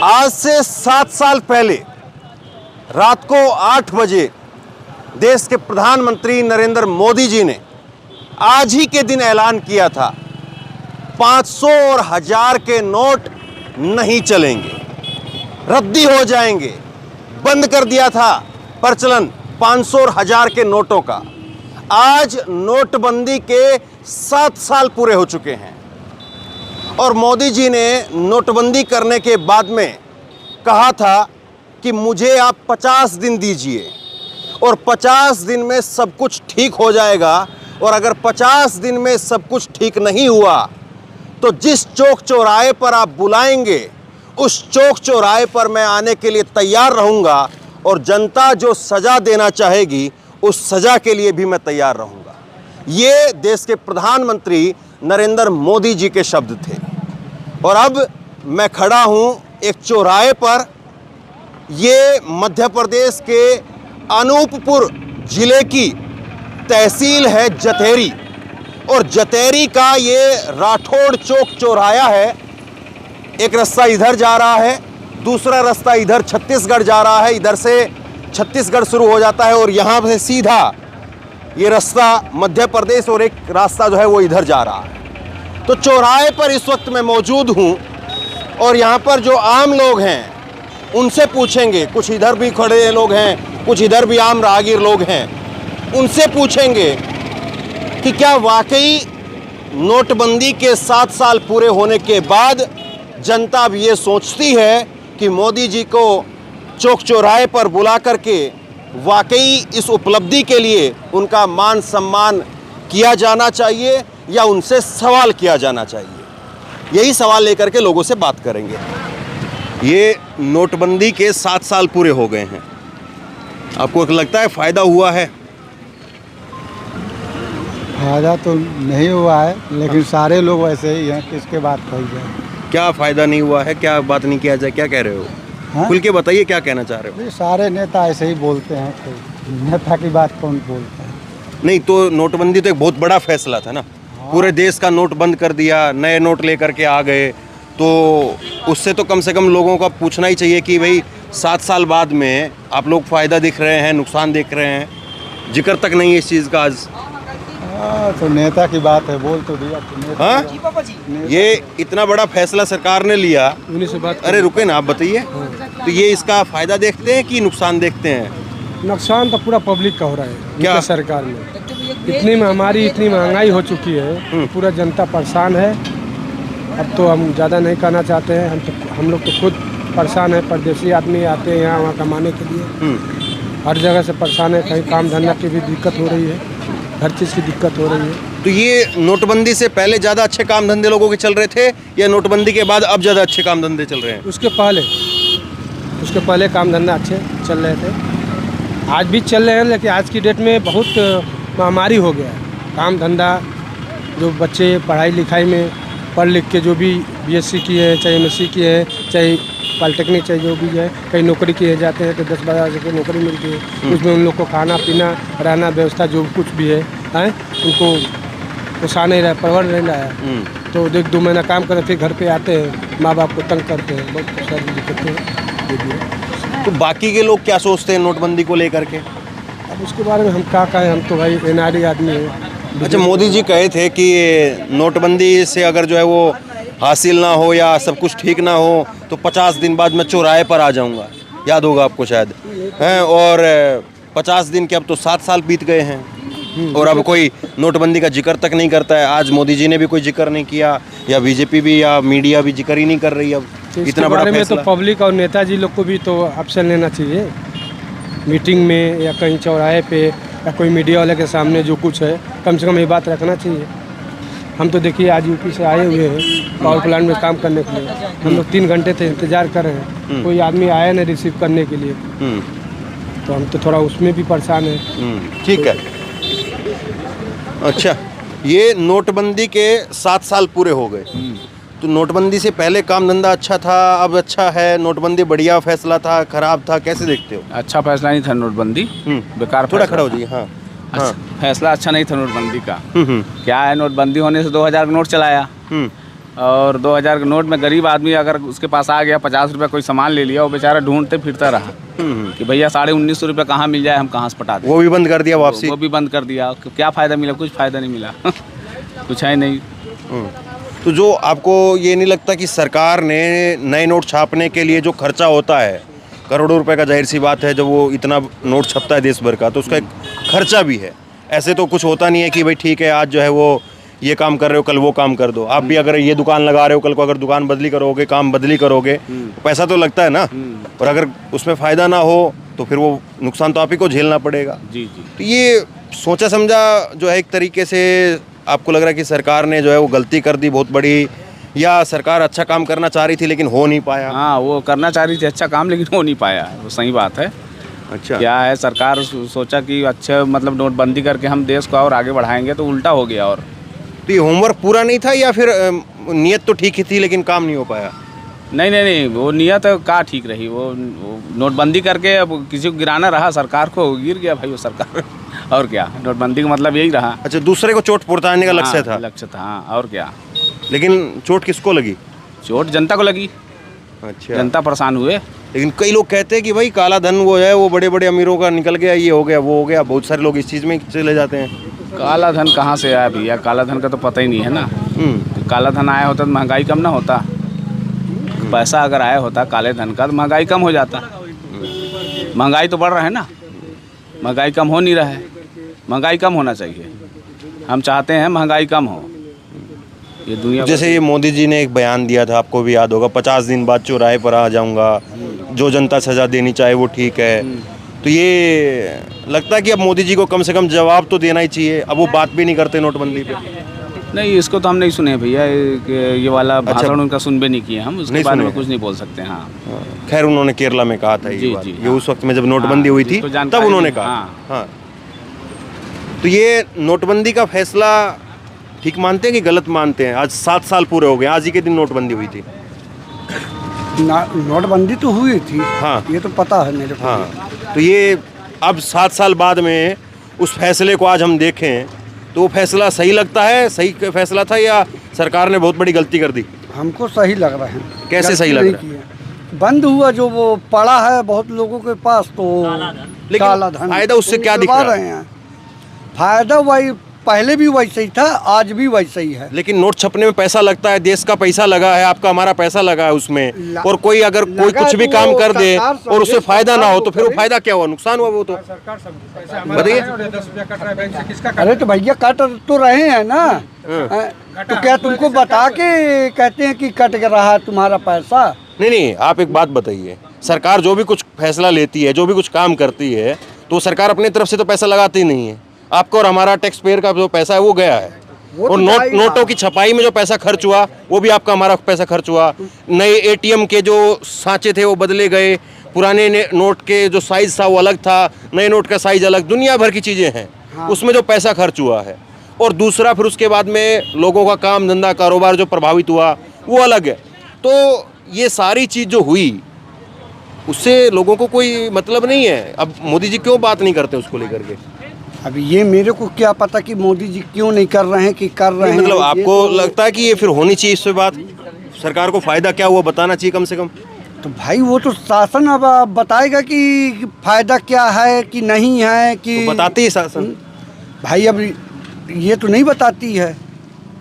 आज से 7 साल पहले रात को 8 बजे देश के प्रधानमंत्री नरेंद्र मोदी जी ने आज ही के दिन ऐलान किया था 500 और 1000 के नोट नहीं चलेंगे, रद्दी हो जाएंगे। बंद कर दिया था प्रचलन 500 और 1000 के नोटों का। आज नोटबंदी के 7 साल पूरे हो चुके हैं और मोदी जी ने नोटबंदी करने के बाद में कहा था कि मुझे आप 50 दिन दीजिए और 50 दिन में सब कुछ ठीक हो जाएगा। और अगर 50 दिन में सब कुछ ठीक नहीं हुआ तो जिस चौक चौराहे पर आप बुलाएंगे उस चौक चौराहे पर मैं आने के लिए तैयार रहूंगा और जनता जो सज़ा देना चाहेगी उस सज़ा के लिए भी मैं तैयार रहूंगा। ये देश के प्रधानमंत्री नरेंद्र मोदी जी के शब्द थे। और अब मैं खड़ा हूं एक चौराहे पर। ये मध्य प्रदेश के अनूपपुर जिले की तहसील है जतेरी और जतेरी का ये राठौड़ चौक चौराहा है। एक रास्ता इधर जा रहा है, दूसरा रास्ता इधर छत्तीसगढ़ जा रहा है, इधर से छत्तीसगढ़ शुरू हो जाता है और यहाँ से सीधा ये रास्ता मध्य प्रदेश और एक रास्ता जो है वो इधर जा रहा है। तो चौराहे पर इस वक्त मैं मौजूद हूँ और यहाँ पर जो आम लोग हैं उनसे पूछेंगे, कुछ इधर भी खड़े लोग हैं, कुछ इधर भी आम राहगीर लोग हैं, उनसे पूछेंगे कि क्या वाकई नोटबंदी के 7 साल पूरे होने के बाद जनता अब ये सोचती है कि मोदी जी को चौक चौराहे पर बुला करके वाकई इस उपलब्धि के लिए उनका मान सम्मान किया जाना चाहिए या उनसे सवाल किया जाना चाहिए। यही सवाल लेकर के लोगों से बात करेंगे। ये नोटबंदी के 7 साल पूरे हो गए हैं, आपको लगता है फ़ायदा हुआ है? फ़ायदा तो नहीं हुआ है, लेकिन सारे लोग वैसे ही हैं, किसके बात कही जाए। क्या फ़ायदा नहीं हुआ है, क्या बात नहीं किया जाए, क्या कह रहे हो? हाँ? खुल के बताइए क्या कहना चाह रहे हो? ये सारे नेता ऐसे ही बोलते हैं, तो नेता की बात कौन बोलता है। नहीं तो नोटबंदी तो एक बहुत बड़ा फैसला था ना। पूरे देश का नोट बंद कर दिया, नए नोट लेकर के आ गए, तो उससे तो कम से कम लोगों का पूछना ही चाहिए कि भाई 7 साल बाद में आप लोग फ़ायदा दिख रहे हैं, नुकसान देख रहे हैं, जिक्र तक नहीं है इस चीज़ का आज। तो नेता की बात है, बोल तो दिया तो हाँ, ये इतना बड़ा फैसला सरकार ने लिया। अरे रुके ना, आप बताइए। तो ये इसका फ़ायदा देखते हैं कि नुकसान देखते हैं? नुकसान तो पूरा पब्लिक का हो रहा है। क्या सरकार में इतनी महामारी, इतनी महंगाई हो चुकी है, पूरा जनता परेशान है। अब तो हम ज़्यादा नहीं कहना चाहते हैं, हम लोग तो खुद परेशान है। परदेसी आदमी आते हैं यहाँ वहाँ कमाने के लिए, हर जगह से परेशान है। कहीं काम धंधा की भी दिक्कत हो रही है, हर चीज़ की दिक्कत हो रही है। तो ये नोटबंदी से पहले ज़्यादा अच्छे काम धंधे लोगों के चल रहे थे या नोटबंदी के बाद अब ज़्यादा अच्छे काम धंधे चल रहे हैं? उसके पहले काम धंधा अच्छे चल रहे थे, आज भी चल रहे हैं, लेकिन आज की डेट में बहुत महामारी हो गया है। काम धंधा, जो बच्चे पढ़ाई लिखाई में पढ़ लिख के जो भी BSc किए हैं, चाहे MSc किए हैं, चाहे पॉलिटेक्निक, चाहे जो भी है, कहीं नौकरी किए जाते हैं तो 10-12 हज़ार की नौकरी मिलती है। उसमें उन लोग को खाना पीना, रहना, व्यवस्था जो कुछ भी है उनको पोसा नहीं रहा, परवर नहीं रहा है। तो 1-2 महीना काम करते फिर घर पे आते हैं, माँ बाप को तंग करते हैं, बहुत सारी दिक्कतें। तो बाकी के लोग क्या सोचते हैं नोटबंदी को लेकर के? अब उसके बारे में हम क्या कहें, हम तो भाई NRI आदमी हैं। अच्छा, मोदी जी कहे थे कि नोटबंदी से अगर जो है वो हासिल ना हो या सब कुछ ठीक ना हो तो 50 दिन बाद मैं चौराहे पर आ जाऊंगा, याद होगा आपको शायद हैं। और 50 दिन के अब तो 7 साल बीत गए हैं और अब कोई नोटबंदी का जिक्र तक नहीं करता है। आज मोदी जी ने भी कोई जिक्र नहीं किया या बीजेपी भी या मीडिया भी जिक्र ही नहीं कर रही। अब इतना बड़ा बारे में फैसला तो पब्लिक और नेताजी लोग को भी तो ऑप्शन लेना चाहिए, मीटिंग में या कहीं चौराहे पे या कोई मीडिया वाले के सामने जो कुछ है, कम से कम ये बात रखना चाहिए। हम तो देखिए आज यूपी से आए हुए हैं पावर प्लांट में काम करने के लिए, हम लोग 3 घंटे से इंतजार कर रहे हैं, कोई आदमी आया नहीं रिसीव करने के लिए, तो हम तो थोड़ा उसमें भी परेशान हैं। ठीक है। अच्छा, ये नोटबंदी के 7 साल पूरे हो गए, तो नोटबंदी से पहले काम धंधा अच्छा था, अब अच्छा है? नोटबंदी बढ़िया फैसला था, खराब था, कैसे देखते हो? अच्छा फैसला नहीं था नोटबंदी, बेकार। थोड़ा खड़ा हो जाइए। हाँ, फैसला अच्छा नहीं था नोटबंदी का। क्या है, नोटबंदी होने से 2000 का नोट चलाया, और 2000 के नोट में गरीब आदमी अगर उसके पास आ गया 50 रुपये कोई सामान ले लिया, वो बेचारा ढूंढते फिरता रहा कि भैया 1950 रुपये कहाँ मिल जाए, हम कहाँ से पटा दें। वो भी बंद कर दिया वापसी। वो भी बंद कर दिया। क्या फ़ायदा मिला? कुछ फ़ायदा नहीं मिला कुछ है नहीं। तो जो आपको ये नहीं लगता कि सरकार ने नए नोट छापने के लिए जो खर्चा होता है, करोड़ों रुपए का, जाहिर सी बात है जब वो इतना नोट छपता है देश भर का, तो उसका एक खर्चा भी है। ऐसे तो कुछ होता नहीं है कि भाई ठीक है आज जो है वो ये काम कर रहे हो, कल वो काम कर दो। आप भी अगर ये दुकान लगा रहे हो, कल को अगर दुकान बदली करोगे, काम बदली करोगे, तो पैसा तो लगता है ना। और अगर उसमें फ़ायदा ना हो तो फिर वो नुकसान तो आप ही को झेलना पड़ेगा। जी जी। तो ये सोचा समझा जो है एक तरीके से आपको लग रहा है कि सरकार ने जो है वो गलती कर दी बहुत बड़ी, या सरकार अच्छा काम करना चाह रही थी लेकिन हो नहीं पाया? हाँ, वो करना चाह रही थी अच्छा काम, लेकिन हो नहीं पाया, वो सही बात है। अच्छा, क्या है, सरकार सोचा कि अच्छा मतलब नोटबंदी करके हम देश को और आगे बढ़ाएंगे, तो उल्टा हो गया। और तो ये होमवर्क पूरा नहीं था या फिर नीयत तो ठीक ही थी लेकिन काम नहीं हो पाया? नहीं, वो नियत का ठीक रही। वो नोटबंदी करके अब किसी को गिराना रहा, सरकार को गिर गया भाई वो सरकार और क्या, नोटबंदी का मतलब यही रहा। अच्छा, दूसरे को चोट पहुंचाने का लक्ष्य था? लक्ष्य था, हाँ, और क्या। लेकिन चोट किसको लगी? चोट जनता को लगी। अच्छा, जनता परेशान हुए। लेकिन कई लोग कहते हैं कि भाई काला धन वो है, वो बड़े बड़े अमीरों का निकल गया, ये हो गया, वो हो गया। बहुत सारे लोग इस चीज़ में चले जाते हैं। काला धन कहाँ से आया भैया? काला धन का तो पता ही नहीं है ना। काला धन आया होता तो महंगाई कम ना होता। पैसा अगर आया होता काले धन का तो महंगाई कम हो जाता। महंगाई तो बढ़ रहा है ना, महंगाई कम हो नहीं रहा है। महंगाई कम होना चाहिए, हम चाहते हैं महंगाई कम हो। ये दुनिया जैसे ये मोदी जी ने एक बयान दिया था, आपको भी याद होगा, 50 दिन बाद चौराहे पर आ जाऊंगा, जो जनता सजा देनी चाहे वो ठीक है। तो ये लगता है कि अब मोदी जी को कम से कम जवाब तो देना ही चाहिए। अब वो बात भी नहीं करते नोटबंदी पे। नहीं, इसको तो हम नहीं सुने भैया, ये वाला भाषण उनका सुनबे नहीं किए हम, उसके बारे में कुछ नहीं बोल सकते। हाँ, खैर उन्होंने केरला में कहा था ये बात, ये उस वक्त में जब नोटबंदी हुई थी तब उन्होंने कहा। हाँ, तो ये नोटबंदी का फैसला ठीक मानते हैं कि गलत मानते हैं? आज 7 साल पूरे हो गए, आज ही के दिन नोटबंदी हुई थी। नोटबंदी तो हुई थी, हाँ, ये तो पता है मेरे को। हाँ, तो ये अब 7 साल बाद में उस फैसले को आज हम देखें तो वो फैसला सही लगता है? सही फैसला था या सरकार ने बहुत बड़ी गलती कर दी? हमको सही लग रहा है। कैसे सही लग रहा है? बंद हुआ जो वो पड़ा है बहुत लोगों के पास, तो काला धन। फायदा उससे क्या दिख रहा है? फायदा वही पहले भी वैसे ही था, आज भी वैसे ही है। लेकिन नोट छपने में पैसा लगता है, देश का पैसा लगा है, आपका हमारा पैसा लगा है उसमें। और कोई अगर कोई कुछ भी काम कर दे और उससे फायदा ना हो तो फिर वो फायदा क्या हुआ? नुकसान हुआ वो तो। बताइए। अरे तो भैया कट तो रहे हैं ना, तो क्या तुमको बता के कहते हैं कि कट रहा है तुम्हारा पैसा? नहीं, आप एक बात बताइए, सरकार जो भी कुछ फैसला लेती है, जो भी कुछ काम करती है, तो सरकार अपनी तरफ से तो पैसा लगाती नहीं है। आपका और हमारा टैक्स पेयर का जो पैसा है वो गया है। और नोटों की छपाई में जो पैसा खर्च हुआ वो भी आपका हमारा पैसा खर्च हुआ। नए एटीएम के जो सांचे थे वो बदले गए, पुराने नोट के जो साइज था वो अलग था, नए नोट का साइज अलग, दुनिया भर की चीज़ें हैं। उसमें जो पैसा खर्च हुआ है, और दूसरा फिर उसके बाद में लोगों का काम धंधा कारोबार जो प्रभावित हुआ वो अलग है। तो ये सारी चीज़ जो हुई उससे लोगों को कोई मतलब नहीं है। अब मोदी जी क्यों बात नहीं करते उसको लेकर के? अभी ये मेरे को क्या पता कि मोदी जी क्यों नहीं कर रहे हैं कि कर रहे हैं। मतलब आपको लगता है कि ये फिर होनी चाहिए इससे बात? सरकार को फायदा क्या हुआ बताना चाहिए कम से कम। तो भाई वो तो शासन अब बताएगा कि फायदा क्या है कि नहीं है कि तो बताती है शासन भाई। अब ये तो नहीं बताती है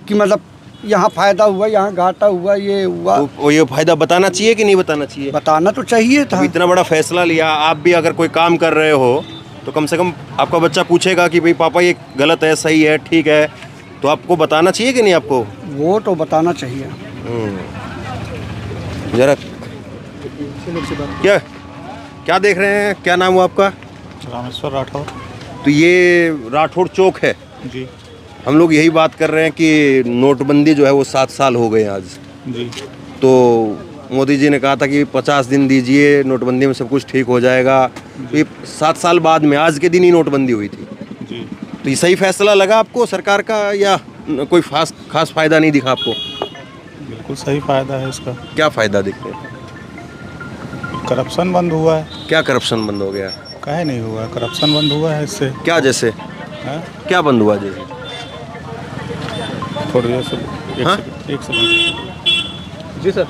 कि मतलब यहाँ फायदा हुआ, यहाँ घाटा हुआ, ये हुआ। तो ये फायदा बताना चाहिए कि नहीं बताना चाहिए? बताना तो चाहिए था। इतना बड़ा फैसला लिया, आप भी अगर कोई काम कर रहे हो तो कम से कम आपका बच्चा पूछेगा कि भाई पापा ये गलत है, सही है, ठीक है, तो आपको बताना चाहिए कि नहीं आपको? वो तो बताना चाहिए। जरा क्या देख रहे हैं? क्या नाम हुआ आपका? रामेश्वर राठौर। तो ये राठौर चौक है जी। हम लोग यही बात कर रहे हैं कि नोटबंदी जो है वो 7 साल हो गए आज जी। तो मोदी जी ने कहा था कि 50 दिन दीजिए, नोटबंदी में सब कुछ ठीक हो जाएगा। तो ये 7 साल बाद में आज के दिन ही नोटबंदी हुई थी जी। तो ये सही फैसला लगा आपको सरकार का, या कोई खास फायदा नहीं दिखा आपको? बिल्कुल सही फायदा है इसका। क्या फायदा दिखते हैं? करप्शन बंद हुआ है। क्या करप्शन बंद हो गया? काहे नहीं हुआ, करप्शन बंद हुआ है इससे। क्या जैसे? है? क्या बंद हुआ जैसे? थोड़ी जैसे एक सेकंड जी सर।